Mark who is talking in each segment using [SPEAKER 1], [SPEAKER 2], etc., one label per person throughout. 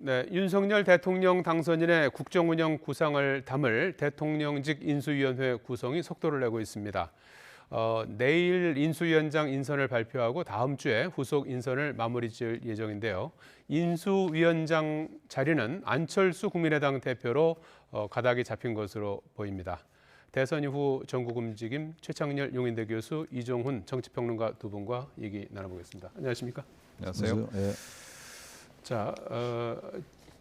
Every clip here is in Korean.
[SPEAKER 1] 네, 윤석열 대통령 당선인의 국정운영 구상을 담을 대통령직 인수위원회 구성이 속도를 내고 있습니다. 내일 인수위원장 인선을 발표하고 다음 주에 후속 인선을 마무리 지을 예정인데요. 인수위원장 자리는 안철수 국민의당 대표로 가닥이 잡힌 것으로 보입니다. 대선 이후 전국 움직임 최창렬 용인대 교수, 이종훈 정치평론가 두 분과 얘기 나눠보겠습니다. 안녕하십니까?
[SPEAKER 2] 안녕하세요. 네.
[SPEAKER 1] 자,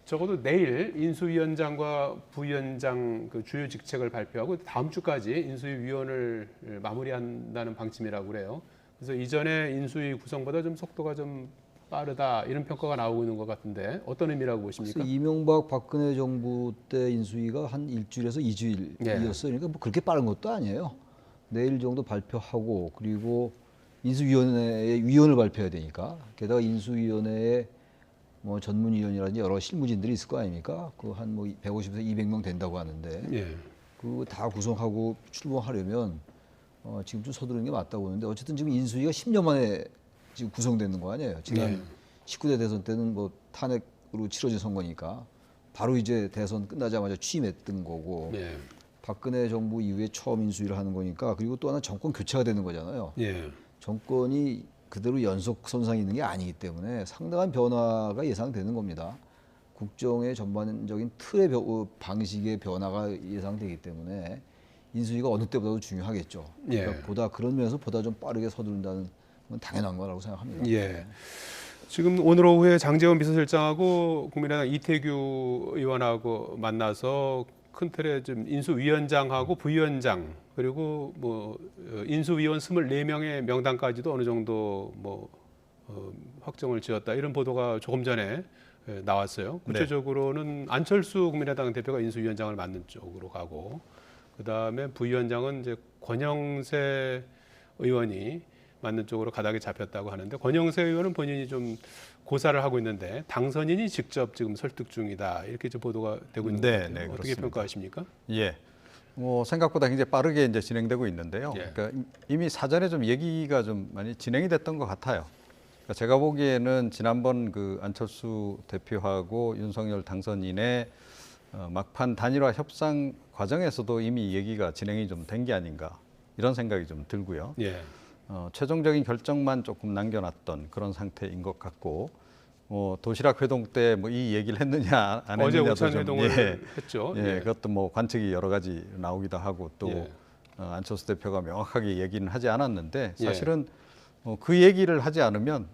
[SPEAKER 1] 적어도 내일 인수위원장과 부위원장 그 주요 직책을 발표하고 다음 주까지 인수위원을 마무리한다는 방침이라고 그래요. 그래서 이전에 인수위 구성보다 좀 속도가 좀 빠르다 이런 평가가 나오고 있는 것 같은데 어떤 의미라고 보십니까?
[SPEAKER 2] 이명박 박근혜 정부 때 인수위가 한 일주일에서 2주일이었어요. 그러니까 뭐 그렇게 빠른 것도 아니에요. 내일 정도 발표하고 그리고 인수위원회의 위원을 발표해야 되니까 게다가 인수위원회에 뭐 전문위원이라든지 여러 실무진들이 있을 거 아닙니까? 그 한 뭐 150에서 200명 된다고 하는데 그 다 구성하고 출범하려면 지금쯤 서두르는 게 맞다고 보는데 어쨌든 지금 인수위가 10년 만에 지금 구성되는 거 아니에요. 지난 19대 대선 때는 뭐 탄핵으로 치러진 선거니까 바로 이제 대선 끝나자마자 취임했던 거고 박근혜 정부 이후에 처음 인수위를 하는 거니까 그리고 또 하나 정권 교체가 되는 거잖아요. 정권이 그대로 연속 선상에 있는 게 아니기 때문에 상당한 변화가 예상되는 겁니다. 국정의 전반적인 틀의 방식의 변화가 예상되기 때문에 인수위가 어느 때보다도 중요하겠죠. 그러니까 그런 면에서 보다 좀 빠르게 서두른다는 건 당연한 거라고 생각합니다.
[SPEAKER 1] 지금 오늘 오후에 장제원 비서실장하고 국민의당 이태규 의원하고 만나서 큰 틀에 좀 인수위원장하고 부위원장 그리고 뭐 인수위원 24명의 명단까지도 어느 정도 뭐 확정을 지었다 이런 보도가 조금 전에 나왔어요. 구체적으로는 안철수 국민의당 대표가 인수위원장을 맡는 쪽으로 가고 그다음에 부위원장은 이제 권영세 의원이 맡는 쪽으로 가닥이 잡혔다고 하는데 권영세 의원은 본인이 좀 고사를 하고 있는데 당선인이 직접 지금 설득 중이다 이렇게 좀 보도가 되고 있는 것 같아요. 어떻게
[SPEAKER 2] 그렇습니다.
[SPEAKER 1] 평가하십니까?
[SPEAKER 3] 뭐 생각보다 굉장히 빠르게 이제 진행되고 있는데요. 그러니까 이미 사전에 좀 얘기가 좀 많이 진행이 됐던 것 같아요. 그러니까 제가 보기에는 지난번 그 안철수 대표하고 윤석열 당선인의 막판 단일화 협상 과정에서도 이미 얘기가 진행이 좀 된 게 아닌가 이런 생각이 좀 들고요. 최종적인 결정만 조금 남겨놨던 그런 상태인 것 같고 도시락 회동 때 뭐 이 얘기를 했느냐 안
[SPEAKER 1] 어제
[SPEAKER 3] 했느냐도
[SPEAKER 1] 오찬
[SPEAKER 3] 좀
[SPEAKER 1] 회동을 했죠.
[SPEAKER 3] 그것도 뭐 관측이 여러 가지 나오기도 하고 또 안철수 대표가 명확하게 얘기는 하지 않았는데 사실은 그 얘기를 하지 않으면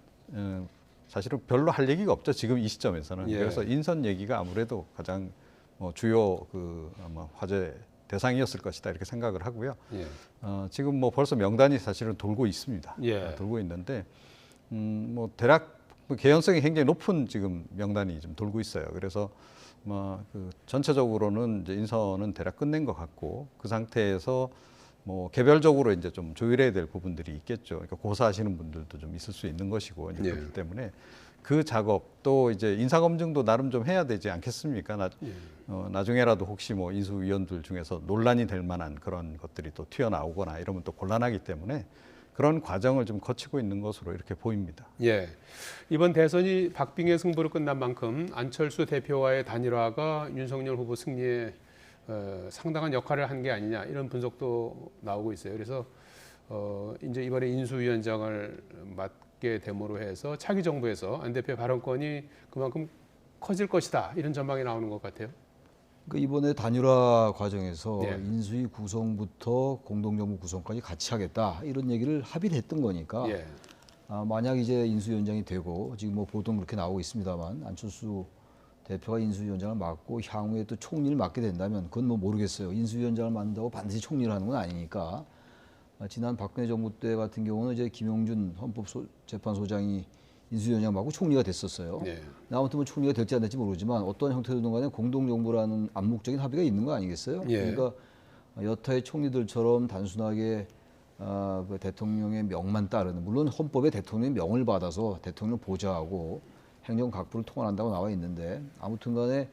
[SPEAKER 3] 사실은 별로 할 얘기가 없죠. 지금 이 시점에서는. 그래서 인선 얘기가 아무래도 가장 주요 그 아마 화제 대상이었을 것이다 이렇게 생각을 하고요. 지금 뭐 벌써 명단이 사실은 돌고 있습니다. 돌고 있는데 뭐 대략 개연성이 굉장히 높은 지금 명단이 좀 돌고 있어요. 그래서 뭐 그 전체적으로는 이제 인선은 대략 끝낸 것 같고 그 상태에서 뭐 개별적으로 이제 좀 조율해야 될 부분들이 있겠죠. 그러니까 고사하시는 분들도 좀 있을 수 있는 것이고 그렇기 때문에 그 작업도 이제 인사 검증도 나름 좀 해야 되지 않겠습니까? 나중에라도 혹시 뭐 인수위원들 중에서 논란이 될 만한 그런 것들이 또 튀어나오거나 이러면 또 곤란하기 때문에 그런 과정을 좀 거치고 있는 것으로 이렇게 보입니다.
[SPEAKER 1] 이번 대선이 박빙의 승부로 끝난 만큼 안철수 대표와의 단일화가 윤석열 후보 승리에 상당한 역할을 한 게 아니냐 이런 분석도 나오고 있어요. 그래서 이제 이번에 인수위원장을 맡게 됨으로 해서 차기 정부에서 안 대표의 발언권이 그만큼 커질 것이다 이런 전망이 나오는 것 같아요.
[SPEAKER 2] 그 이번에 단일화 과정에서 인수위 구성부터 공동정부 구성까지 같이 하겠다 이런 얘기를 합의를 했던 거니까 만약 이제 인수위원장이 되고 지금 뭐 보통 그렇게 나오고 있습니다만 안철수 대표가 인수위원장을 맡고 향후에 또 총리를 맡게 된다면 그건 뭐 모르겠어요. 인수위원장을 맡는다고 반드시 총리를 하는 건 아니니까 지난 박근혜 정부 때 같은 경우는 이제 김용준 헌법재판소장이 인수위원장 맡고 총리가 됐었어요. 아무튼 뭐 총리가 될지 안 될지 모르지만 어떤 형태로든 간에 공동정부라는 암묵적인 합의가 있는 거 아니겠어요? 그러니까 여타의 총리들처럼 단순하게 그 대통령의 명만 따르는 물론 헌법에 대통령의 명을 받아서 대통령을 보좌하고 행정 각부를 통할한다고 나와 있는데 아무튼 간에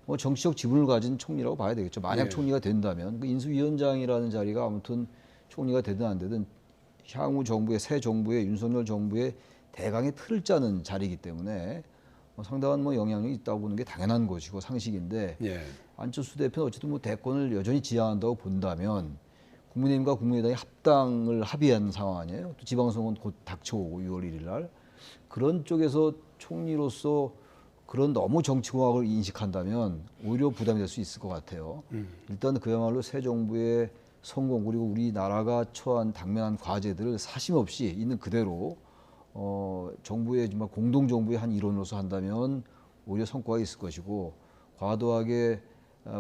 [SPEAKER 2] 뭐 정치적 지분을 가진 총리라고 봐야 되겠죠. 만약 총리가 된다면 그 인수위원장이라는 자리가 아무튼 총리가 되든 안 되든 향후 정부의 새 정부의 윤석열 정부의 대강의 틀을 짜는 자리이기 때문에 상당한 뭐 영향력이 있다고 보는 게 당연한 것이고 상식인데
[SPEAKER 1] 예.
[SPEAKER 2] 안철수 대표는 어쨌든 뭐 대권을 여전히 지향한다고 본다면 국민의힘과 국민의당이 합당을 합의한 상황 아니에요? 또 지방선거는 곧 닥쳐오고 6월 1일 날 그런 쪽에서 총리로서 그런 너무 정치공학을 인식한다면 오히려 부담이 될 수 있을 것 같아요. 일단 그야말로 새 정부의 성공 그리고 우리나라가 처한 당면한 과제들을 사심 없이 있는 그대로 정부의 정말 공동 정부의 한 일원으로서 한다면 오히려 성과가 있을 것이고 과도하게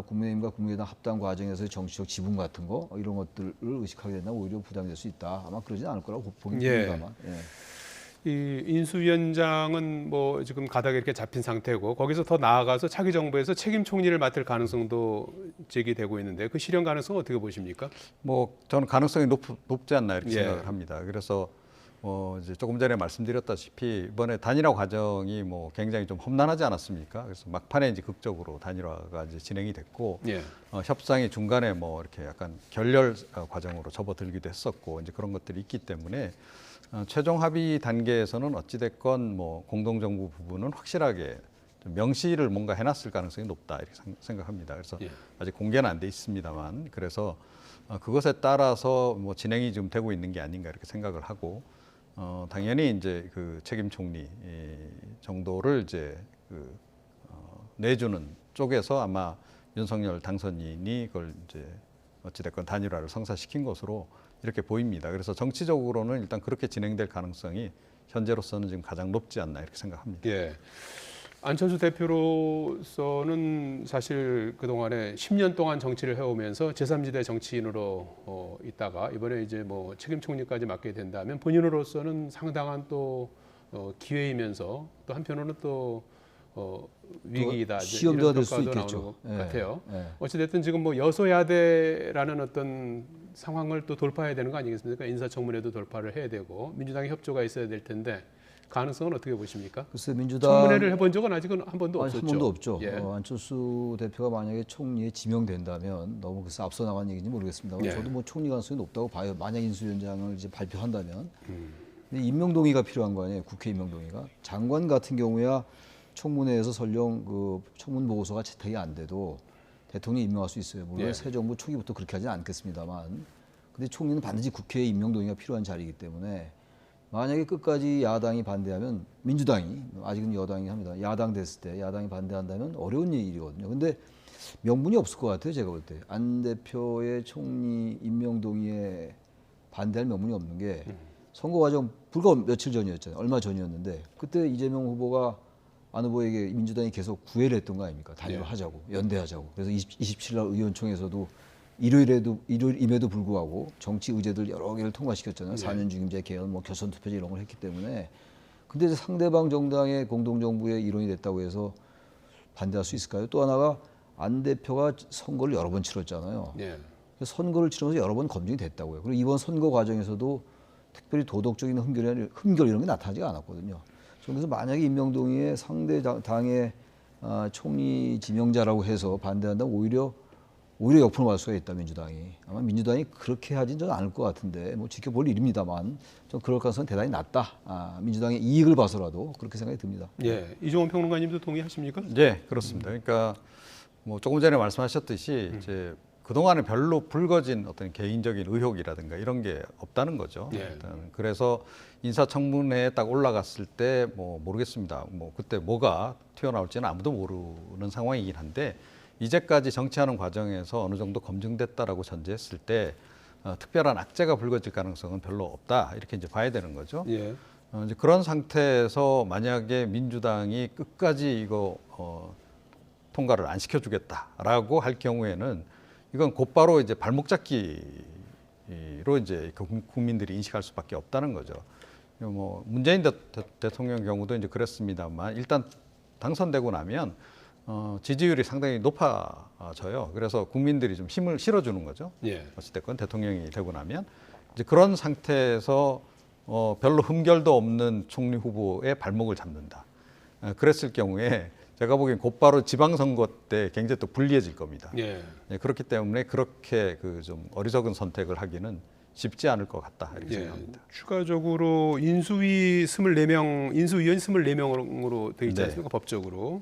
[SPEAKER 2] 국민의힘과 국민의당 합당 과정에서의 정치적 지분 같은 거 이런 것들을 의식하게 된다면 오히려 부담이 될 수 있다. 아마 그러진 않을 거라고 봅니다만. 예.
[SPEAKER 1] 이 인수위원장은 뭐 지금 가닥에 이렇게 잡힌 상태고 거기서 더 나아가서 차기 정부에서 책임 총리를 맡을 가능성도 제기되고 있는데 그 실현 가능성 어떻게 보십니까?
[SPEAKER 3] 뭐 저는 가능성이 높지 않나 이렇게
[SPEAKER 1] 예.
[SPEAKER 3] 생각을 합니다. 그래서 이제 조금 전에 말씀드렸다시피 이번에 단일화 과정이 뭐 굉장히 좀 험난하지 않았습니까? 그래서 막판에 이제 극적으로 단일화가 이제 진행이 됐고
[SPEAKER 1] 예.
[SPEAKER 3] 협상이 중간에 뭐 이렇게 약간 결렬 과정으로 접어들기도 했었고 이제 그런 것들이 있기 때문에 최종 합의 단계에서는 어찌됐건 뭐 공동정부 부분은 확실하게 좀 명시를 뭔가 해놨을 가능성이 높다 이렇게 생각합니다. 그래서
[SPEAKER 1] 예.
[SPEAKER 3] 아직 공개는 안 돼 있습니다만 그래서 그것에 따라서 뭐 진행이 좀 되고 있는 게 아닌가 이렇게 생각을 하고 당연히 이제 그 책임 총리 정도를 이제 내주는 쪽에서 아마 윤석열 당선인이 그걸 이제 어찌됐건 단일화를 성사시킨 것으로 이렇게 보입니다. 그래서 정치적으로는 일단 그렇게 진행될 가능성이 현재로서는 지금 가장 높지 않나 이렇게 생각합니다.
[SPEAKER 1] 예. 안철수 대표로서는 사실 그동안에 10년 동안 정치를 해오면서 제3지대 정치인으로 있다가 이번에 이제 뭐 책임 총리까지 맡게 된다면 본인으로서는 상당한 또 기회이면서 또 한편으로는 또 위기이다.
[SPEAKER 2] 시험도가 될 수
[SPEAKER 1] 평가도
[SPEAKER 2] 있겠죠.
[SPEAKER 1] 나오는 것
[SPEAKER 2] 예.
[SPEAKER 1] 같아요.
[SPEAKER 2] 예.
[SPEAKER 1] 어찌됐든 지금 뭐 여소야대라는 어떤 상황을 또 돌파해야 되는 거 아니겠습니까? 인사청문회도 돌파를 해야 되고 민주당의 협조가 있어야 될 텐데 가능성은 어떻게 보십니까?
[SPEAKER 2] 글쎄 민주당
[SPEAKER 1] 청문회를 해본 적은 아직은 한 번도
[SPEAKER 2] 아니,
[SPEAKER 1] 없었죠.
[SPEAKER 2] 한 번도 없죠.
[SPEAKER 1] 예.
[SPEAKER 2] 안철수 대표가 만약에 총리에 지명된다면 너무 글쎄 앞서 나간 얘기인지 모르겠습니다만
[SPEAKER 1] 예.
[SPEAKER 2] 저도 뭐 총리 가능성이 높다고 봐요. 만약 인수위원장을 이제 발표한다면. 근데 임명동의가 필요한 거 아니에요. 국회 임명동의가. 장관 같은 경우야 청문회에서 설령 그 청문 보고서가 채택이 안 돼도 대통령이 임명할 수 있어요. 물론
[SPEAKER 1] 예.
[SPEAKER 2] 새 정부 초기부터 그렇게 하지는 않겠습니다만. 근데 총리는 반드시 국회의 임명동의가 필요한 자리이기 때문에 만약에 끝까지 야당이 반대하면 민주당이 아직은 여당이 합니다. 야당 됐을 때 야당이 반대한다면 어려운 일이거든요. 근데 명분이 없을 것 같아요. 제가 볼 때. 안 대표의 총리 임명 동의에 반대할 명분이 없는 게 선거 과정 불과 며칠 전이었잖아요. 얼마 전이었는데 그때 이재명 후보가 안 후보에게 민주당이 계속 구애를 했던 거 아닙니까? 단일화하자고, 연대하자고. 그래서 27일 날 의원총회에서도 일요일임에도 불구하고 정치 의제들 여러 개를 통과시켰잖아요.
[SPEAKER 1] 네.
[SPEAKER 2] 4년 중임제 개헌, 뭐 결선 투표제 이런 걸 했기 때문에. 근데 이제 상대방 정당의 공동정부의 일원이 됐다고 해서 반대할 수 있을까요? 또 하나가 안 대표가 선거를 여러 번 치렀잖아요.
[SPEAKER 1] 예.
[SPEAKER 2] 선거를 치르면서 여러 번 검증이 됐다고요. 그리고 이번 선거 과정에서도 특별히 도덕적인 흠결 이런 게 나타나지 않았거든요. 그래서 만약에 임명동의에 상대 당의 총리 지명자라고 해서 반대한다면 오히려 역풍을 맞을 수가 있다. 민주당이. 아마 민주당이 그렇게 하진 저는 않을 것 같은데 뭐 지켜볼 일입니다만 좀 그럴 가능성은 대단히 낮다. 민주당의 이익을 봐서라도 그렇게 생각이 듭니다.
[SPEAKER 1] 예. 이종원 평론가님도 동의하십니까?
[SPEAKER 3] 네, 그렇습니다. 그러니까 뭐 조금 전에 말씀하셨듯이 이제 그동안에 별로 불거진 어떤 개인적인 의혹이라든가 이런 게 없다는 거죠.
[SPEAKER 1] 예.
[SPEAKER 3] 일단 그래서 인사청문회에 딱 올라갔을 때 뭐 모르겠습니다. 뭐 그때 뭐가 튀어나올지는 아무도 모르는 상황이긴 한데 이제까지 정치하는 과정에서 어느 정도 검증됐다라고 전제했을 때 특별한 악재가 불거질 가능성은 별로 없다 이렇게 이제 봐야 되는 거죠.
[SPEAKER 1] 예.
[SPEAKER 3] 이제 그런 상태에서 만약에 민주당이 끝까지 이거 통과를 안 시켜주겠다라고 할 경우에는 이건 곧바로 이제 발목 잡기로 이제 국민들이 인식할 수밖에 없다는 거죠. 뭐 문재인 대통령 경우도 이제 그랬습니다만 일단 당선되고 나면 지지율이 상당히 높아져요. 그래서 국민들이 좀 힘을 실어주는 거죠.
[SPEAKER 1] 예.
[SPEAKER 3] 어찌됐건 대통령이 되고 나면 이제 그런 상태에서 별로 흠결도 없는 총리 후보의 발목을 잡는다. 그랬을 경우에 제가 보기엔 곧바로 지방선거 때 굉장히 또 불리해질 겁니다.
[SPEAKER 1] 예.
[SPEAKER 3] 그렇기 때문에 그렇게 그 좀 어리석은 선택을 하기는 쉽지 않을 것 같다 이렇게
[SPEAKER 1] 예.
[SPEAKER 3] 생각합니다.
[SPEAKER 1] 추가적으로 인수위 24명, 인수위원 24명으로 되어 있지
[SPEAKER 3] 네.
[SPEAKER 1] 않습니까? 법적으로.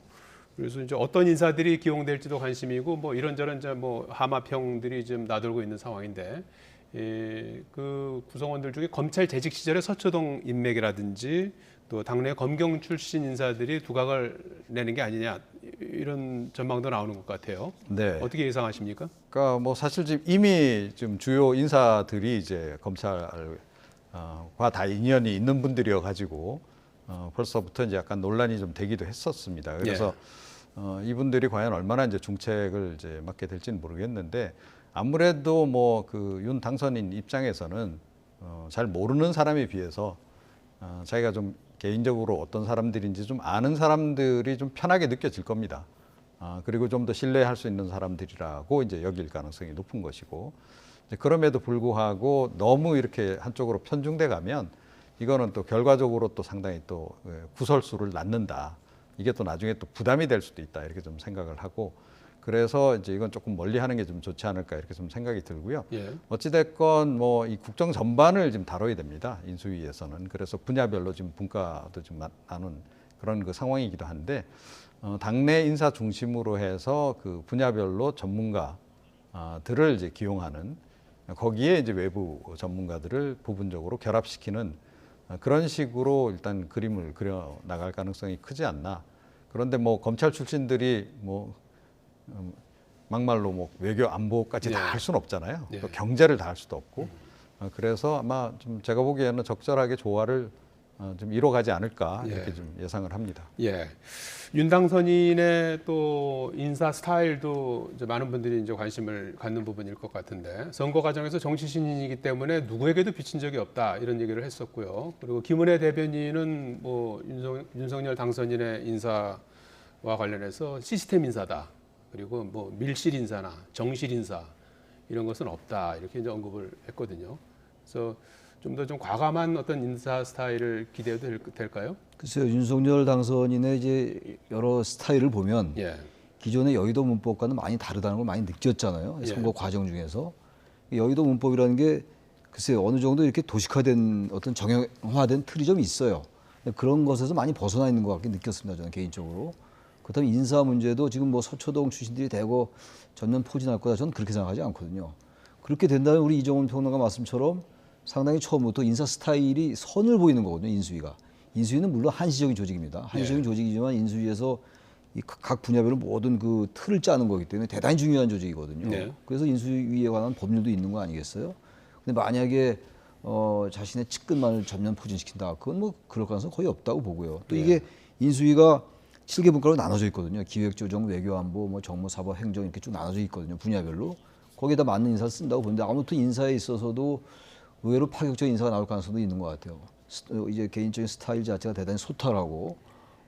[SPEAKER 1] 그래서 이제 어떤 인사들이 기용될지도 관심이고 뭐 이런저런 이제 뭐 하마평들이 좀 나돌고 있는 상황인데 그 구성원들 중에 검찰 재직 시절의 서초동 인맥이라든지 또 당내 검경 출신 인사들이 두각을 내는 게 아니냐 이런 전망도 나오는 것 같아요.
[SPEAKER 3] 네.
[SPEAKER 1] 어떻게 예상하십니까?
[SPEAKER 3] 그러니까 뭐 사실 지금 이미 좀 주요 인사들이 이제 검찰과 다 인연이 있는 분들이어 가지고 벌써부터 이제 약간 논란이 좀 되기도 했었습니다. 그래서 이분들이 과연 얼마나 이제 중책을 이제 맡게 될지는 모르겠는데 아무래도 뭐 그 윤 당선인 입장에서는 잘 모르는 사람에 비해서 자기가 좀 개인적으로 어떤 사람들인지 좀 아는 사람들이 좀 편하게 느껴질 겁니다. 그리고 좀 더 신뢰할 수 있는 사람들이라고 이제 여길 가능성이 높은 것이고 그럼에도 불구하고 너무 이렇게 한쪽으로 편중돼 가면 이거는 또 결과적으로 또 상당히 또 구설수를 낳는다. 이게 또 나중에 또 부담이 될 수도 있다. 이렇게 좀 생각을 하고 그래서 이제 이건 조금 멀리 하는 게 좀 좋지 않을까 이렇게 좀 생각이 들고요.
[SPEAKER 1] 예.
[SPEAKER 3] 어찌됐건 뭐 이 국정 전반을 지금 다뤄야 됩니다. 인수위에서는. 그래서 분야별로 지금 분과도 좀 나눈 그런 그 상황이기도 한데 당내 인사 중심으로 해서 그 분야별로 전문가들을 이제 기용하는 거기에 이제 외부 전문가들을 부분적으로 결합시키는 그런 식으로 일단 그림을 그려 나갈 가능성이 크지 않나. 그런데 뭐 검찰 출신들이 뭐 막말로 뭐 외교 안보까지 다 할 수는 없잖아요. 또 경제를 다 할 수도 없고. 그래서 아마 좀 제가 보기에는 적절하게 조화를 좀 이뤄가지 않을까 이렇게 좀 예상을 합니다.
[SPEAKER 1] 예. 윤당선인의 또 인사 스타일도 이제 많은 분들이 이제 관심을 갖는 부분일 것 같은데 선거 과정에서 정치 신인이기 때문에 누구에게도 비친 적이 없다 이런 얘기를 했었고요. 그리고 김은혜 대변인은 뭐 윤석열 당선인의 인사와 관련해서 시스템 인사다. 그리고 뭐 밀실 인사나 정실 인사 이런 것은 없다 이렇게 이제 언급을 했거든요. 그래서 좀 더 좀 과감한 어떤 인사 스타일을 기대해도 될까요?
[SPEAKER 2] 글쎄요, 윤석열 당선인의 이제 여러 스타일을 보면
[SPEAKER 1] 예. 기존의
[SPEAKER 2] 여의도 문법과는 많이 다르다는 걸 많이 느꼈잖아요.
[SPEAKER 1] 예.
[SPEAKER 2] 선거 과정 중에서 여의도 문법이라는 게 글쎄요 어느 정도 이렇게 도식화된 어떤 정형화된 틀이 좀 있어요. 그런 것에서 많이 벗어나 있는 것 같게 느꼈습니다. 저는 개인적으로. 그렇다면 인사 문제도 지금 뭐 서초동 출신들이 대거 전면 포진할 거다 저는 그렇게 생각하지 않거든요. 그렇게 된다면 우리 이정훈 평론가 말씀처럼 상당히 처음부터 인사 스타일이 선을 보이는 거거든요. 인수위가. 인수위는 물론 한시적인 조직입니다. 한시적인 조직이지만 인수위에서 이 각 분야별로 모든 그 틀을 짜는 거기 때문에 대단히 중요한 조직이거든요.
[SPEAKER 1] 네.
[SPEAKER 2] 그래서 인수위에 관한 법률도 있는 거 아니겠어요? 근데 만약에 자신의 측근만을 전면 포진시킨다. 그건 뭐 그럴 가능성 거의 없다고 보고요. 또 이게 인수위가 7개 분과로 나눠져 있거든요. 기획조정, 외교안보, 뭐 정무, 사법, 행정 이렇게 쭉 나눠져 있거든요. 분야별로. 거기에다 맞는 인사를 쓴다고 보는데 아무튼 인사에 있어서도 의외로 파격적인 인사가 나올 가능성도 있는 것 같아요. 이제 개인적인 스타일 자체가 대단히 소탈하고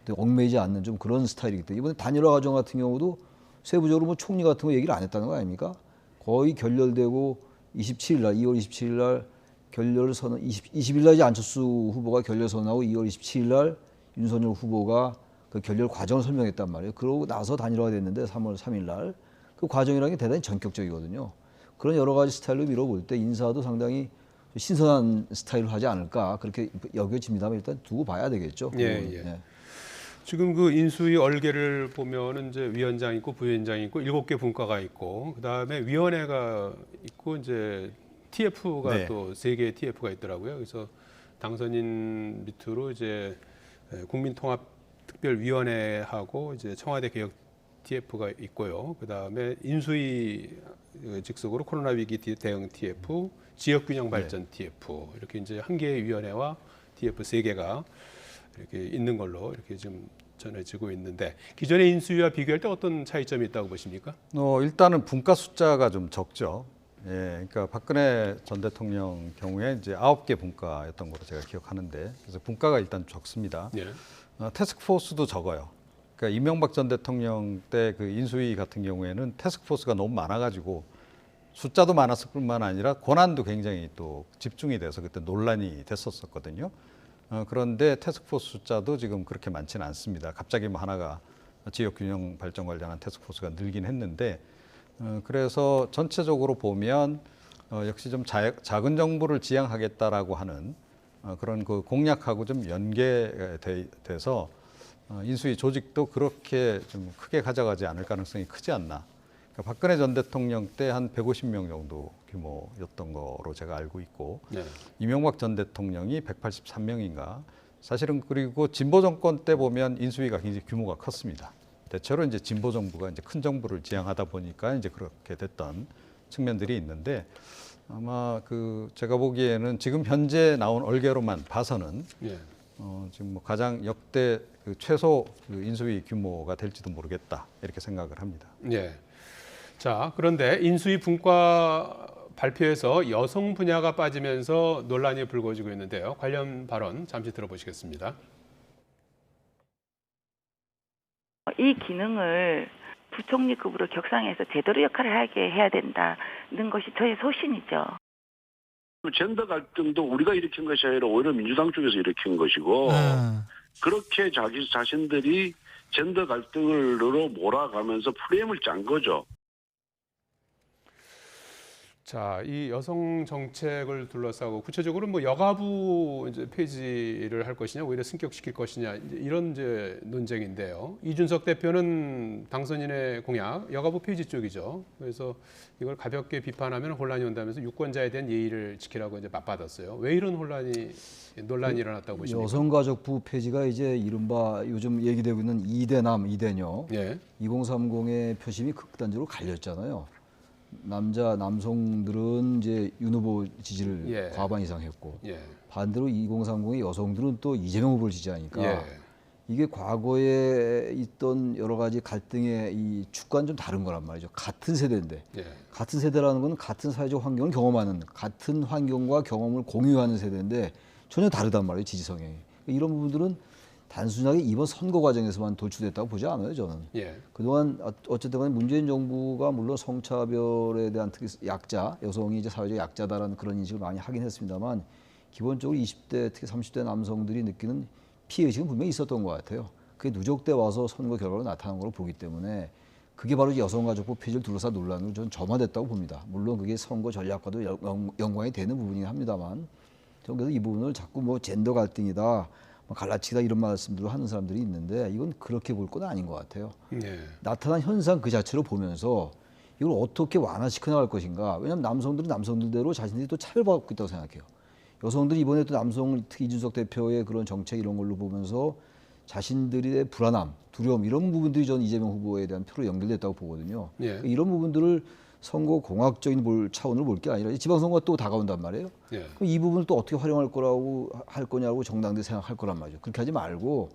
[SPEAKER 2] 얽매이지 않는 좀 그런 스타일이기 때문에 이번에 단일화 과정 같은 경우도 세부적으로 뭐 총리 같은 거 얘기를 안 했다는 거 아닙니까? 거의 결렬되고 27일 날, 2월 27일 날 결렬 선언, 20일 날 이제 안철수 후보가 결렬 선언하고 2월 27일 날 윤석열 후보가 그 결렬 과정을 설명했단 말이에요. 그러고 나서 단일화가 됐는데 3월 3일 날 그 과정이라는 게 대단히 전격적이거든요. 그런 여러 가지 스타일로 밀어볼 때 인사도 상당히 신선한 스타일로 하지 않을까 그렇게 여겨집니다만 일단 두고 봐야 되겠죠.
[SPEAKER 1] 예. 지금 그 인수위 얼개를 보면은 이제 위원장 있고 부위원장 있고 7개 분과가 있고 그다음에 위원회가 있고 이제 TF가
[SPEAKER 3] 네.
[SPEAKER 1] 또 3개의 TF가 있더라고요. 그래서 당선인 밑으로 이제 국민통합특별위원회하고 이제 청와대 개혁 TF가 있고요. 그다음에 인수위 직속으로 코로나 위기 대응 TF, 지역균형 발전 TF 이렇게 이제 한 개의 위원회와 TF 3개가 이렇게 있는 걸로 이렇게 좀 전해지고 있는데 기존의 인수위와 비교할 때 어떤 차이점이 있다고 보십니까?
[SPEAKER 3] 일단은 분과 숫자가 좀 적죠. 예, 그러니까 박근혜 전 대통령 경우에 이제 9개 분과였던 걸로 제가 기억하는데 그래서 분과가 일단 적습니다.
[SPEAKER 1] 예.
[SPEAKER 3] 태스크포스도 적어요. 그러니까 이명박 전 대통령 때 그 인수위 같은 경우에는 태스크포스가 너무 많아가지고 숫자도 많았을 뿐만 아니라 권한도 굉장히 또 집중이 돼서 그때 논란이 됐었거든요. 그런데 태스크포스 숫자도 지금 그렇게 많지는 않습니다. 갑자기 뭐 하나가 지역균형 발전 관련한 태스크포스가 늘긴 했는데 그래서 전체적으로 보면 역시 좀 작은 정부를 지향하겠다라고 하는 그런 그 공약하고 좀 연계돼서 인수위 조직도 그렇게 좀 크게 가져가지 않을 가능성이 크지 않나. 그러니까 박근혜 전 대통령 때 한 150명 정도 규모였던 거로 제가 알고 있고
[SPEAKER 1] 네.
[SPEAKER 3] 이명박 전 대통령이 183명인가. 사실은 그리고 진보 정권 때 보면 인수위가 굉장히 규모가 컸습니다. 대체로 이제 진보 정부가 이제 큰 정부를 지향하다 보니까 이제 그렇게 됐던 측면들이 있는데 아마 그 제가 보기에는 지금 현재 나온 얼개로만 봐서는
[SPEAKER 1] 예.
[SPEAKER 3] 지금 뭐 가장 역대 그 최소 그 인수위 규모가 될지도 모르겠다 이렇게 생각을 합니다.
[SPEAKER 1] 예. 자, 그런데 인수위 분과 발표에서 여성 분야가 빠지면서 논란이 불거지고 있는데요. 관련 발언 잠시 들어보시겠습니다.
[SPEAKER 4] 이 기능을 부총리급으로 격상해서 제대로 역할을 하게 해야 된다는 것이 저의 소신이죠.
[SPEAKER 5] 젠더 갈등도 우리가 일으킨 것이 아니라 오히려 민주당 쪽에서 일으킨 것이고 그렇게 자기 자신들이 젠더 갈등으로 몰아가면서 프레임을 짠 거죠.
[SPEAKER 1] 자, 이 여성 정책을 둘러싸고 구체적으로 뭐 여가부 이제 폐지를 할 것이냐, 오히려 승격시킬 것이냐 이런 이제 논쟁인데요. 이준석 대표는 당선인의 공약 여가부 폐지 쪽이죠. 그래서 이걸 가볍게 비판하면 혼란이 온다면서 유권자에 대한 예의를 지키라고 이제 맞받았어요. 왜 이런 논란이 일어났다고 보십니까?
[SPEAKER 2] 여성가족부 폐지가 이제 이른바 요즘 얘기되고 있는 2대남, 2대녀
[SPEAKER 1] 예.
[SPEAKER 2] 2030의 표심이 극단적으로 갈렸잖아요. 남성들은 이제 윤 후보 지지를
[SPEAKER 1] 예.
[SPEAKER 2] 과반 이상 했고
[SPEAKER 1] 예.
[SPEAKER 2] 반대로 2030의 여성들은 또 이재명 후보를 지지하니까
[SPEAKER 1] 예.
[SPEAKER 2] 이게 과거에 있던 여러 가지 갈등의 이 축과는 좀 다른 거란 말이죠. 같은 세대인데
[SPEAKER 1] 예.
[SPEAKER 2] 같은 세대라는 건 같은 사회적 환경을 경험하는 같은 환경과 경험을 공유하는 세대인데 전혀 다르단 말이에요. 지지 성향이. 이런 부분들은 단순하게 이번 선거 과정에서만 돌출됐다고 보지 않아요, 저는.
[SPEAKER 1] 예.
[SPEAKER 2] 그동안 어쨌든 간에 문재인 정부가 물론 성차별에 대한 특히 약자, 여성이 이제 사회적 약자다라는 그런 인식을 많이 하긴 했습니다만 기본적으로 20대 특히 30대 남성들이 느끼는 피해의식은 분명히 있었던 것 같아요. 그게 누적돼 와서 선거 결과로 나타난 걸로 보기 때문에 그게 바로 여성가족부 폐지를 둘러싼 논란으로 저는 점화됐다고 봅니다. 물론 그게 선거 전략과도 연관이 되는 부분이긴 합니다만 저는 그래서 이 부분을 자꾸 뭐 젠더 갈등이다 갈라치기다 이런 말씀들을 하는 사람들이 있는데 이건 그렇게 볼 건 아닌 것 같아요.
[SPEAKER 1] 예.
[SPEAKER 2] 나타난 현상 그 자체로 보면서 이걸 어떻게 완화시켜 나갈 것인가. 왜냐하면 남성들은 남성들대로 자신들이 또 차별받고 있다고 생각해요. 여성들이 이번에 또 남성 특히 이준석 대표의 그런 정책 이런 걸로 보면서 자신들의 불안함, 두려움 이런 부분들이 저는 이재명 후보에 대한 표로 연결됐다고 보거든요.
[SPEAKER 1] 예.
[SPEAKER 2] 이런 부분들을 선거 공학적인 차원으로 볼 게 아니라 지방선거가 또 다가온단 말이에요.
[SPEAKER 1] 예.
[SPEAKER 2] 그럼 이 부분을 또 어떻게 활용할 거라고 할 거냐고 정당들이 생각할 거란 말이죠. 그렇게 하지 말고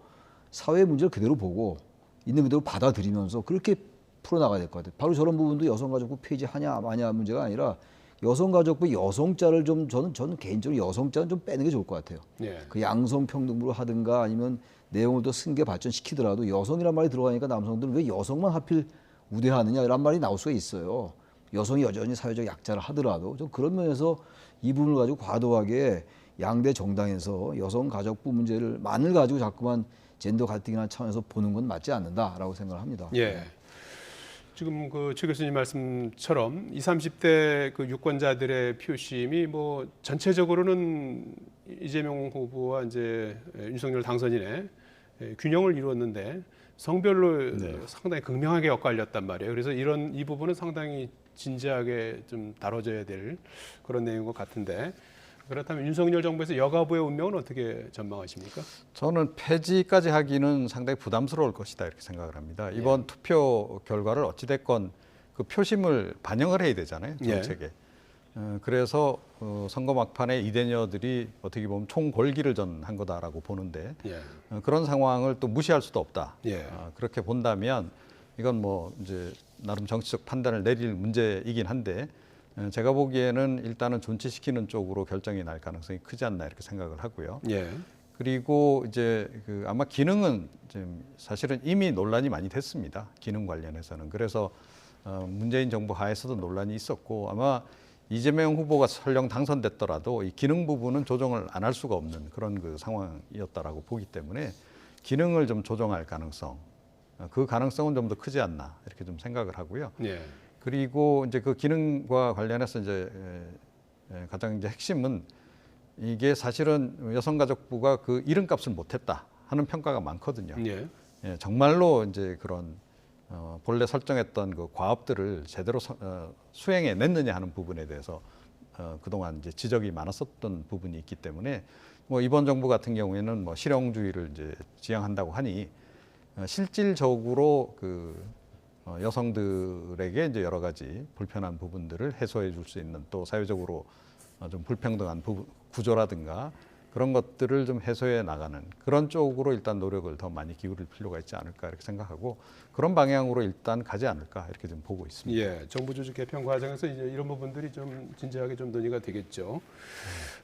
[SPEAKER 2] 사회의 문제를 그대로 보고 있는 그대로 받아들이면서 그렇게 풀어나가야 될 것 같아요. 바로 저런 부분도 여성가족부 폐지하냐 마냐 문제가 아니라 여성가족부 여성자를 좀 저는 개인적으로 여성자는 좀 빼는 게 좋을 것 같아요.
[SPEAKER 1] 예.
[SPEAKER 2] 그 양성평등부로 하든가 아니면 내용을 더 승계 발전시키더라도 여성이란 말이 들어가니까 남성들은 왜 여성만 하필 우대하느냐 이런 말이 나올 수가 있어요. 여성이 여전히 사회적 약자를 하더라도 좀 그런 면에서 이 부분을 가지고 과도하게 양대 정당에서 여성가족부 문제를만을 가지고 자꾸만 젠더 갈등이나 차원에서 보는 건 맞지 않는다라고 생각을 합니다.
[SPEAKER 1] 예. 지금 그 최 교수님 말씀처럼 20, 30대 그 유권자들의 표심이 뭐 전체적으로는 이재명 후보와 이제 윤석열 당선인의 균형을 이루었는데 성별로 상당히 극명하게 엇갈렸단 말이에요. 그래서 이 부분은 상당히 진지하게 좀 다뤄져야 될 그런 내용인 것 같은데 그렇다면 윤석열 정부에서 여가부의 운명은 어떻게 전망하십니까?
[SPEAKER 3] 저는 폐지까지 하기는 상당히 부담스러울 것이다 이렇게 생각을 합니다. 이번 투표 결과를 어찌됐건 그 표심을 반영을 해야 되잖아요, 정책에. 그래서 선거 막판에 이대녀들이 어떻게 보면 총궐기를 전한 거다라고 보는데 그런 상황을 또 무시할 수도 없다. 그렇게 본다면 이건 뭐 이제 나름 정치적 판단을 내릴 문제이긴 한데 제가 보기에는 일단은 존치시키는 쪽으로 결정이 날 가능성이 크지 않나 이렇게 생각을 하고요. 그리고 이제 그 아마 기능은 지금 사실은 이미 논란이 많이 됐습니다. 기능 관련해서는. 그래서 문재인 정부 하에서도 논란이 있었고 아마 이재명 후보가 설령 당선됐더라도 이 기능 부분은 조정을 안 할 수가 없는 그런 그 상황이었다라고 보기 때문에 기능을 좀 조정할 가능성, 그 가능성은 좀 더 크지 않나 이렇게 좀 생각을 하고요. 그리고 이제 그 기능과 관련해서 이제 가장 이제 핵심은 이게 사실은 여성가족부가 그 이름값을 못했다 하는 평가가 많거든요.
[SPEAKER 1] 예.
[SPEAKER 3] 예, 정말로 이제 그런 본래 설정했던 그 과업들을 제대로 수행해 냈느냐 하는 부분에 대해서 그동안 이제 지적이 많았었던 부분이 있기 때문에 뭐 이번 정부 같은 경우에는 뭐 실용주의를 이제 지향한다고 하니 실질적으로 그 여성들에게 이제 여러 가지 불편한 부분들을 해소해 줄 수 있는 또 사회적으로 좀 불평등한 구조라든가 그런 것들을 좀 해소해 나가는 그런 쪽으로 일단 노력을 더 많이 기울일 필요가 있지 않을까 이렇게 생각하고 그런 방향으로 일단 가지 않을까 이렇게 좀 보고 있습니다.
[SPEAKER 1] 예, 정부 조직 개편 과정에서 이제 이런 부분들이 좀 진지하게 좀 논의가 되겠죠.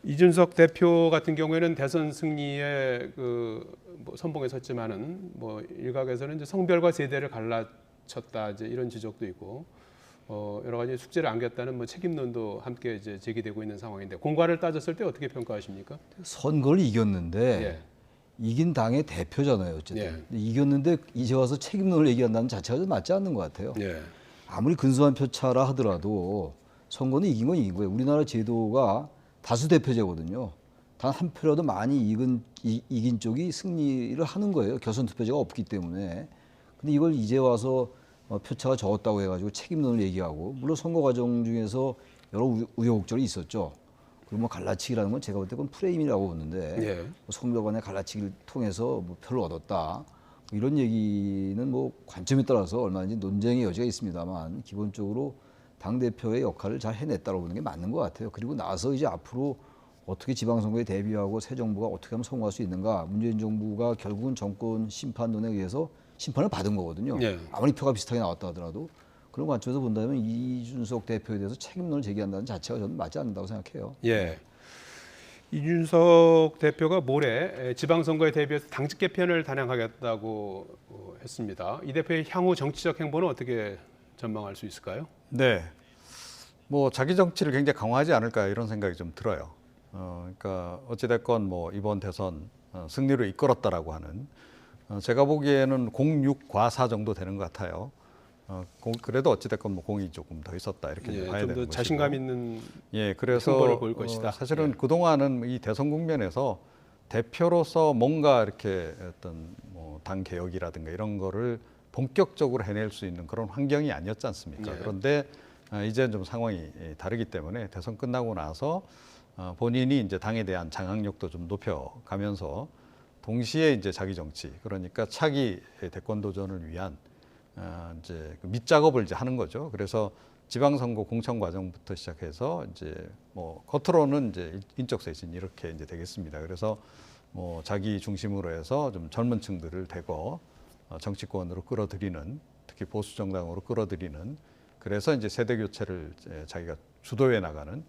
[SPEAKER 1] 이준석 대표 같은 경우에는 대선 승리에 뭐 선봉에 섰지만은 뭐 일각에서는 이제 성별과 세대를 갈라쳤다 이제 이런 지적도 있고. 여러 가지 숙제를 안겼다는 뭐 책임론도 함께 이제 제기되고 있는 상황인데 공과를 따졌을 때 어떻게 평가하십니까?
[SPEAKER 2] 선거를 이겼는데
[SPEAKER 1] 예.
[SPEAKER 2] 이긴 당의 대표잖아요. 어쨌든
[SPEAKER 1] 예.
[SPEAKER 2] 이겼는데 이제 와서 책임론을 얘기한다는 자체가 좀 맞지 않는 것 같아요.
[SPEAKER 1] 예.
[SPEAKER 2] 아무리 근소한 표차라 하더라도 선거는 이긴 건 이긴 거예요. 우리나라 제도가 다수 대표제거든요. 단 한 표라도 많이 이긴 쪽이 승리를 하는 거예요. 결선 투표제가 없기 때문에. 근데 이걸 이제 와서 표차가 적었다고 해가지고 책임론을 얘기하고 물론 선거 과정 중에서 여러 우여곡절이 있었죠. 그리고 뭐 갈라치기라는 건 제가 볼 때 그건 프레임이라고 보는데
[SPEAKER 1] 예.
[SPEAKER 2] 뭐 성별 간의 갈라치기를 통해서 뭐 표를 얻었다. 이런 얘기는 뭐 관점에 따라서 얼마든지 논쟁의 여지가 있습니다만 기본적으로 당대표의 역할을 잘 해냈다고 보는 게 맞는 것 같아요. 그리고 나서 이제 앞으로 어떻게 지방선거에 대비하고 새 정부가 어떻게 하면 성공할 수 있는가. 문재인 정부가 결국은 정권 심판론에 의해서 심판을 받은 거거든요.
[SPEAKER 1] 예.
[SPEAKER 2] 아무리 표가 비슷하게 나왔다 하더라도 그런 관점에서 본다면 이준석 대표에 대해서 책임론을 제기한다는 자체가 저는 맞지 않는다고 생각해요.
[SPEAKER 1] 예. 이준석 대표가 모레 지방선거에 대비해서 당직 개편을 단행하겠다고 했습니다. 이 대표의 향후 정치적 행보는 어떻게 전망할 수 있을까요?
[SPEAKER 3] 네, 뭐 자기 정치를 굉장히 강화하지 않을까 이런 생각이 좀 들어요. 그러니까 어찌됐건 뭐 이번 대선 승리를 이끌었다라고 하는 제가 보기에는 06과사 정도 되는 것 같아요. 그래도 어찌됐건 뭐 공이 조금 더 있었다 이렇게
[SPEAKER 1] 예,
[SPEAKER 3] 봐야
[SPEAKER 1] 좀
[SPEAKER 3] 되는
[SPEAKER 1] 더
[SPEAKER 3] 것이고.
[SPEAKER 1] 자신감 있는
[SPEAKER 3] 예, 그래서
[SPEAKER 1] 승부를 보일 것이다.
[SPEAKER 3] 사실은
[SPEAKER 1] 예.
[SPEAKER 3] 그동안은 이 대선 국면에서 대표로서 뭔가 이렇게 어떤 뭐 당 개혁이라든가 이런 거를 본격적으로 해낼 수 있는 그런 환경이 아니었지 않습니까?
[SPEAKER 1] 예.
[SPEAKER 3] 그런데 이제 좀 상황이 다르기 때문에 대선 끝나고 나서 본인이 이제 당에 대한 장악력도 좀 높여가면서 동시에 이제 자기 정치 그러니까 차기 대권 도전을 위한 이제 밑작업을 이제 하는 거죠. 그래서 지방선거 공천 과정부터 시작해서 이제 뭐 겉으로는 이제 인적쇄신 이렇게 이제 되겠습니다. 그래서 뭐 자기 중심으로 해서 좀 젊은층들을 대거 정치권으로 끌어들이는 특히 보수 정당으로 끌어들이는 그래서 이제 세대 교체를 자기가 주도해 나가는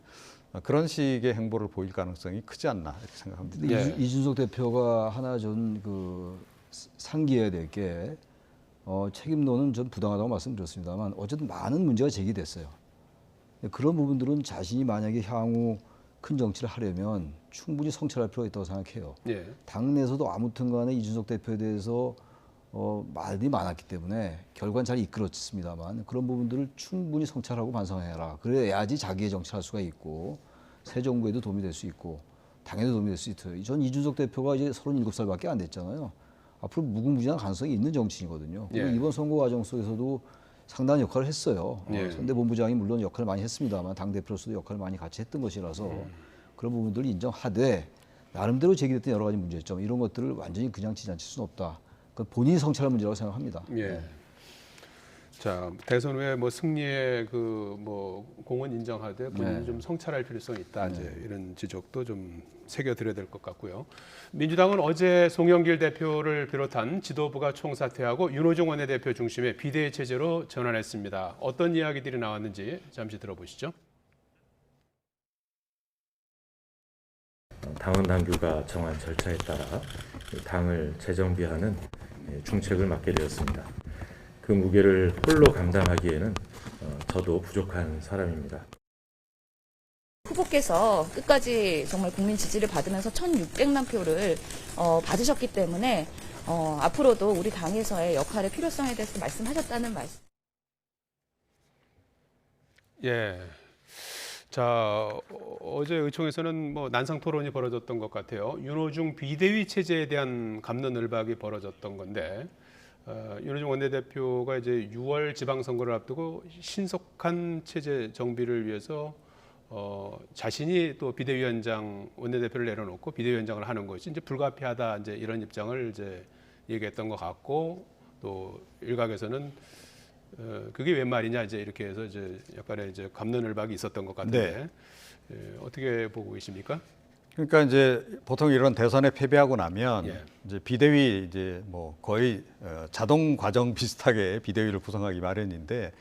[SPEAKER 3] 그런 식의 행보를 보일 가능성이 크지 않나 이렇게 생각합니다.
[SPEAKER 2] 근데
[SPEAKER 1] 예.
[SPEAKER 2] 이준석 대표가 하나 좀 상기해야 될 게 책임론은 좀 부당하다고 말씀드렸습니다만 어쨌든 많은 문제가 제기됐어요. 그런 부분들은 자신이 만약에 향후 큰 정치를 하려면 충분히 성찰할 필요가 있다고 생각해요.
[SPEAKER 1] 예.
[SPEAKER 2] 당내에서도 아무튼 간에 이준석 대표에 대해서 말이 많았기 때문에 결과는 잘 이끌었습니다만 그런 부분들을 충분히 성찰하고 반성해라. 그래야지 자기의 정치를 할 수가 있고 새 정부에도 도움이 될 수 있고 당에도 도움이 될 수 있어요. 전 이준석 대표가 이제 37살밖에 안 됐잖아요. 앞으로 무궁무진한 가능성이 있는 정치인이거든요. 그리고
[SPEAKER 1] 예.
[SPEAKER 2] 이번 선거 과정 속에서도 상당한 역할을 했어요.
[SPEAKER 1] 예.
[SPEAKER 2] 선대본부장이 물론 역할을 많이 했습니다만 당대표로서도 역할을 많이 같이 했던 것이라서 그런 부분들을 인정하되 나름대로 제기됐던 여러 가지 문제점 이런 것들을 완전히 그냥 지나칠 수는 없다. 그러니까 본인이 성찰할 문제라고 생각합니다.
[SPEAKER 1] 예. 자, 대선 후에 뭐 승리의 뭐 공은 인정하되 본인이
[SPEAKER 2] 네.
[SPEAKER 1] 좀 성찰할 필요성이 있다. 이제 이런 지적도 좀 새겨드려야 될 것 같고요. 민주당은 어제 송영길 대표를 비롯한 지도부가 총사퇴하고 윤호중 원내대표 중심의 비대위 체제로 전환했습니다. 어떤 이야기들이 나왔는지 잠시 들어보시죠.
[SPEAKER 6] 당헌 당규가 정한 절차에 따라 당을 재정비하는 중책을 맡게 되었습니다. 그 무게를 홀로 감당하기에는 저도 부족한 사람입니다.
[SPEAKER 7] 후보께서 끝까지 정말 국민 지지를 받으면서 1,600만 표를 받으셨기 때문에 앞으로도 우리 당에서의 역할의 필요성에 대해서 말씀하셨다는 말씀.
[SPEAKER 1] 예. 자, 어제 의총에서는 뭐 난상 토론이 벌어졌던 것 같아요. 윤호중 비대위 체제에 대한 갑론을박이 벌어졌던 건데, 윤호중 원내대표가 이제 6월 지방선거를 앞두고 신속한 체제 정비를 위해서 자신이 또 비대위원장 원내대표를 내려놓고 비대위원장을 하는 것이 이제 불가피하다, 이제 이런 입장을 이제 얘기했던 것 같고, 또 일각에서는 그게 웬 말이냐 이제 이렇게 해서 이제 약간의 이제 갑론을박이 있었던 것 같은데 어떻게 보고 계십니까?
[SPEAKER 3] 그러니까 이제 보통 이런 대선에 패배하고 나면
[SPEAKER 1] 예.
[SPEAKER 3] 이제 비대위 이제 뭐 거의 자동 과정 비슷하게 비대위를 구성하기 마련인데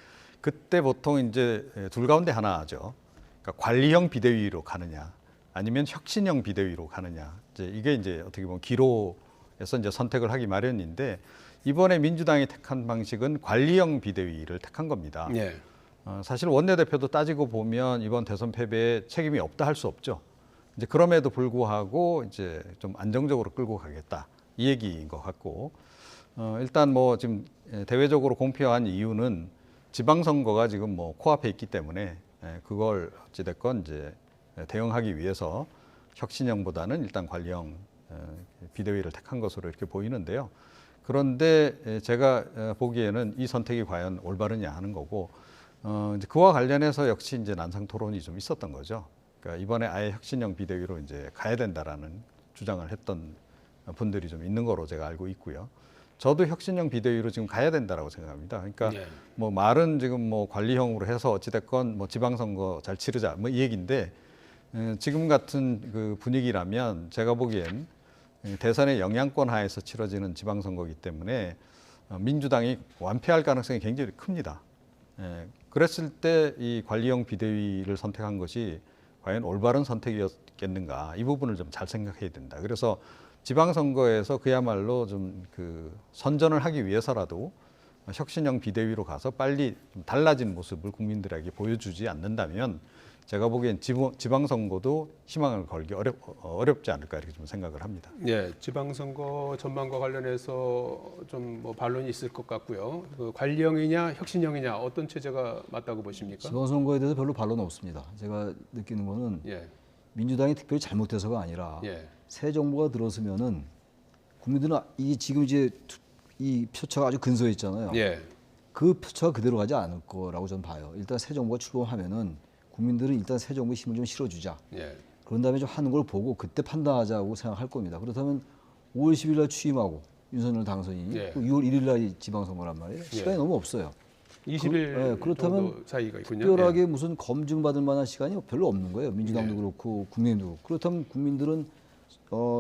[SPEAKER 3] 그때 보통 이제 둘 가운데 하나죠. 그러니까 관리형 비대위로 가느냐 아니면 혁신형 비대위로 가느냐 이제 이게 이제 어떻게 보면 기로에서 이제 선택을 하기 마련인데 이번에 민주당이 택한 방식은 관리형 비대위를 택한 겁니다.
[SPEAKER 1] 예.
[SPEAKER 3] 사실 원내대표도 따지고 보면 이번 대선 패배에 책임이 없다 할 수 없죠. 이제 그럼에도 불구하고 이제 좀 안정적으로 끌고 가겠다 이 얘기인 것 같고 일단 뭐 지금 대외적으로 공표한 이유는 지방선거가 지금 뭐 코앞에 있기 때문에 그걸 어찌됐건 이제 대응하기 위해서 혁신형보다는 일단 관리형 비대위를 택한 것으로 이렇게 보이는데요. 그런데 제가 보기에는 이 선택이 과연 올바르냐 하는 거고 이제 그와 관련해서 역시 이제 난상 토론이 좀 있었던 거죠. 그러니까 이번에 아예 혁신형 비대위로 이제 가야 된다라는 주장을 했던 분들이 좀 있는 거로 제가 알고 있고요. 저도 혁신형 비대위로 지금 가야 된다라고 생각합니다. 그러니까 뭐 말은 지금 뭐 관리형으로 해서 어찌됐건 뭐 지방선거 잘 치르자 뭐 이 얘기인데 지금 같은 그 분위기라면 제가 보기엔 대선의 영향권 하에서 치러지는 지방선거이기 때문에 민주당이 완패할 가능성이 굉장히 큽니다. 그랬을 때 이 관리형 비대위를 선택한 것이 과연 올바른 선택이었겠는가 이 부분을 좀 잘 생각해야 된다. 그래서 지방선거에서 그야말로 좀 그 선전을 하기 위해서라도 혁신형 비대위로 가서 빨리 좀 달라진 모습을 국민들에게 보여주지 않는다면 제가 보기엔 지방선거도 희망을 걸기 어렵지 않을까 이렇게 좀 생각을 합니다.
[SPEAKER 1] 예, 지방선거 전망과 관련해서 좀 뭐 반론이 있을 것 같고요. 그 관리형이냐 혁신형이냐 어떤 체제가 맞다고 보십니까?
[SPEAKER 2] 지방선거에 대해서 별로 반론은 없습니다. 제가 느끼는 거는
[SPEAKER 1] 예,
[SPEAKER 2] 민주당이 특별히 잘못돼서가 아니라
[SPEAKER 1] 예,
[SPEAKER 2] 새 정부가 들어서면은 국민들은 이 지금 이제 이 표차가 아주 근소해 있잖아요.
[SPEAKER 1] 예,
[SPEAKER 2] 그 표차가 그대로 가지 않을 거라고 저는 봐요. 일단 새 정부가 출범하면은 국민들은 일단 새 정부의 힘을 좀 실어주자.
[SPEAKER 1] 예,
[SPEAKER 2] 그런 다음에 좀 하는 걸 보고 그때 판단하자고 생각할 겁니다. 그렇다면 5월 10일 날 취임하고 윤석열 당선인이
[SPEAKER 1] 예.
[SPEAKER 2] 6월 1일 날 지방선거란 말이에요. 시간이 너무 없어요.
[SPEAKER 1] 20일
[SPEAKER 2] 그렇다면
[SPEAKER 1] 정도 차이가 있군요.
[SPEAKER 2] 특별하게 무슨 검증받을 만한 시간이 별로 없는 거예요. 민주당도 그렇고 국민의힘도 그렇고. 그렇다면 국민들은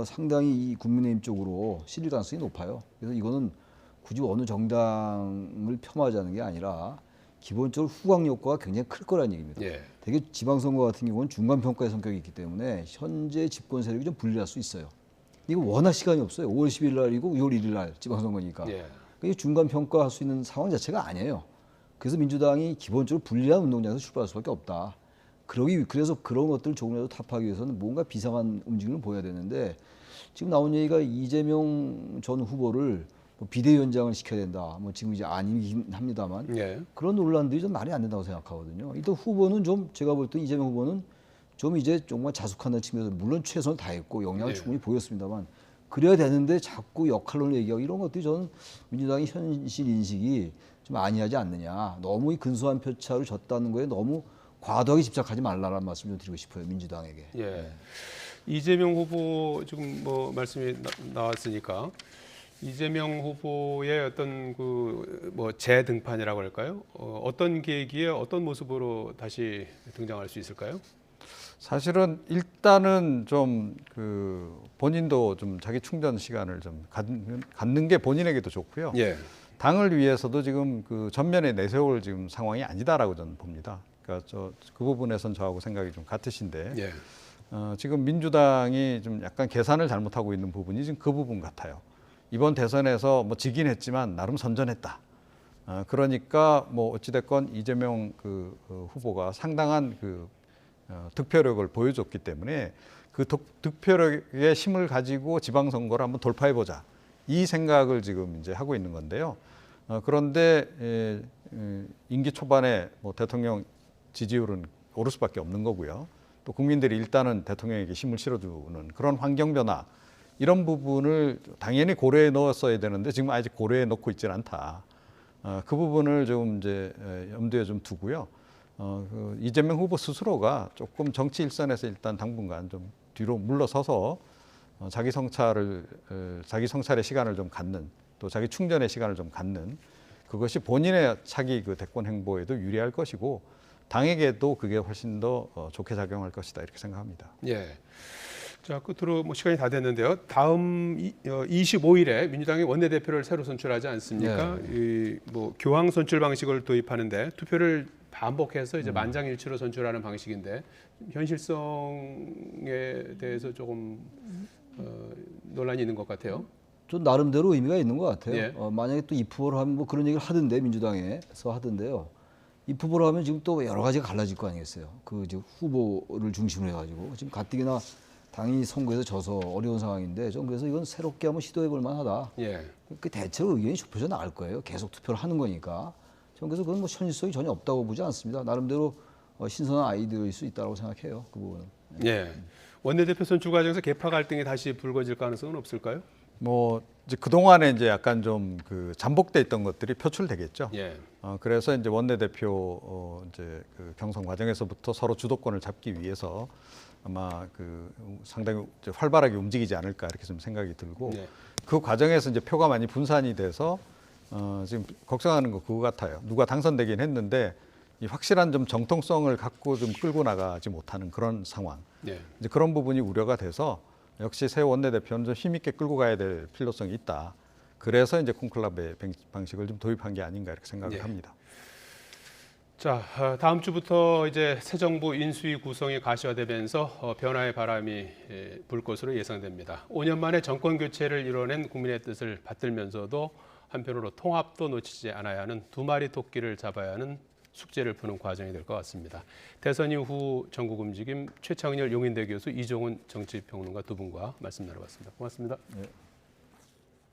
[SPEAKER 2] 상당히 이 국민의힘 쪽으로 실릴 가능성이 높아요. 그래서 이거는 굳이 어느 정당을 폄하하자는 게 아니라 기본적으로 후광 효과가 굉장히 클 거라는 얘기입니다.
[SPEAKER 1] 예,
[SPEAKER 2] 되게 지방선거 같은 경우는 중간평가의 성격이 있기 때문에 현재 집권 세력이 좀 불리할 수 있어요. 이거 워낙 시간이 없어요. 5월 10일 날이고 6월 1일 날 지방선거니까.
[SPEAKER 1] 예,
[SPEAKER 2] 이게 중간평가할 수 있는 상황 자체가 아니에요. 그래서 민주당이 기본적으로 불리한 운동장에서 출발할 수밖에 없다. 그래서 그런 것들을 조금이라도 타파하기 위해서는 뭔가 비상한 움직임을 보여야 되는데 지금 나온 얘기가 이재명 전 후보를 뭐 비대위원장을 시켜야 된다. 뭐 지금 이제 아니긴 합니다만
[SPEAKER 1] 예,
[SPEAKER 2] 그런 논란들이 좀 말이 안 된다고 생각하거든요. 일단 후보는 좀 제가 볼 때 이재명 후보는 좀 이제 정말 자숙한다는 측면에서 물론 최선을 다했고 영향을
[SPEAKER 1] 예.
[SPEAKER 2] 충분히 보였습니다만 그래야 되는데 자꾸 역할론을 얘기하고 이런 것들이 저는 민주당의 현실 인식이 좀 아니하지 않느냐. 너무 이 근소한 표차로 졌다는 거에 너무 과도하게 집착하지 말라라는 말씀 좀 드리고 싶어요. 민주당에게.
[SPEAKER 1] 예. 이재명 후보 지금 뭐 말씀이 나왔으니까 이재명 후보의 어떤 그 뭐 재등판이라고 할까요? 어떤 계기에 어떤 모습으로 다시 등장할 수 있을까요?
[SPEAKER 3] 사실은 일단은 좀 그 본인도 좀 자기 충전 시간을 좀 갖는 게 본인에게도 좋고요.
[SPEAKER 1] 예,
[SPEAKER 3] 당을 위해서도 지금 그 전면에 내세울 지금 상황이 아니다라고 저는 봅니다. 그러니까 그 부분에선 저하고 생각이 좀 같으신데
[SPEAKER 1] 예,
[SPEAKER 3] 지금 민주당이 좀 약간 계산을 잘못하고 있는 부분이 지금 그 부분 같아요. 이번 대선에서 뭐 지긴 했지만 나름 선전했다. 그러니까 뭐 어찌됐건 이재명 그 후보가 상당한 그 득표력을 보여줬기 때문에 그 득표력의 힘을 가지고 지방선거를 한번 돌파해보자. 이 생각을 지금 이제 하고 있는 건데요. 그런데 임기 초반에 뭐 대통령 지지율은 오를 수밖에 없는 거고요. 또 국민들이 일단은 대통령에게 힘을 실어주는 그런 환경 변화 이런 부분을 당연히 고려해 넣었어야 되는데 지금 아직 고려해 놓고 있지는 않다. 그 부분을 좀 이제 염두에 좀 두고요. 그 이재명 후보 스스로가 조금 정치 일선에서 일단 당분간 좀 뒤로 물러서서 자기 성찰의 시간을 좀 갖는 또 자기 충전의 시간을 좀 갖는 그것이 본인의 차기 그 대권 행보에도 유리할 것이고 당에게도 그게 훨씬 더 좋게 작용할 것이다 이렇게 생각합니다.
[SPEAKER 1] 예. 자, 끝으로 뭐 시간이 다 됐는데요. 다음 25일에 민주당이 원내대표를 새로 선출하지 않습니까? 이 뭐 교황 선출 방식을 도입하는데 투표를 반복해서 이제 만장일치로 선출하는 방식인데 현실성에 대해서 조금 논란이 있는 것 같아요.
[SPEAKER 2] 좀 나름대로 의미가 있는 것 같아요.
[SPEAKER 1] 예.
[SPEAKER 2] 만약에 또 입후보를 하면 뭐 그런 얘기를 하던데 민주당에서 하던데요. 입후보를 하면 지금 또 여러 가지가 갈라질 거 아니겠어요. 그 이제 후보를 중심으로 해가지고 지금 가뜩이나 당이 선거에서 져서 어려운 상황인데 좀 그래서 이건 새롭게 한번 시도해 볼 만하다.
[SPEAKER 1] 예.
[SPEAKER 2] 그 대체로 의견이 좁혀져 나갈 거예요. 계속 투표를 하는 거니까. 저는 그래서 그건 뭐 현실성이 전혀 없다고 보지 않습니다. 나름대로 신선한 아이디어일 수 있다고 생각해요. 그 부분은.
[SPEAKER 1] 예. 원내대표 선출 과정에서 계파 갈등이 다시 불거질 가능성은 없을까요?
[SPEAKER 3] 뭐 이제 그 동안에 이제 약간 좀 그 잠복돼 있던 것들이 표출되겠죠.
[SPEAKER 1] 예.
[SPEAKER 3] 그래서 이제 원내대표 이제 그 경선 과정에서부터 서로 주도권을 잡기 위해서 아마 그 상당히 이제 활발하게 움직이지 않을까 이렇게 좀 생각이 들고
[SPEAKER 1] 예.
[SPEAKER 3] 그 과정에서 이제 표가 많이 분산이 돼서 지금 걱정하는 거 그거 같아요. 누가 당선되긴 했는데 이 확실한 좀 정통성을 갖고 좀 끌고 나가지 못하는 그런 상황.
[SPEAKER 1] 예.
[SPEAKER 3] 이제 그런 부분이 우려가 돼서 역시 새 원내대표는 좀 힘있게 끌고 가야 될 필요성이 있다. 그래서 이제 콘클라베 방식을 좀 도입한 게 아닌가 이렇게 생각을
[SPEAKER 1] 예.
[SPEAKER 3] 합니다.
[SPEAKER 1] 자, 다음 주부터 이제 새 정부 인수위 구성이 가시화되면서 변화의 바람이 불 것으로 예상됩니다. 5년 만에 정권 교체를 이뤄낸 국민의 뜻을 받들면서도 한편으로 통합도 놓치지 않아야 하는 두 마리 토끼를 잡아야 하는 숙제를 푸는 과정이 될 것 같습니다. 대선 이후 전국 움직임 최창렬 용인대 교수 이종훈 정치평론가 두 분과 말씀 나눠봤습니다. 고맙습니다.
[SPEAKER 2] 네.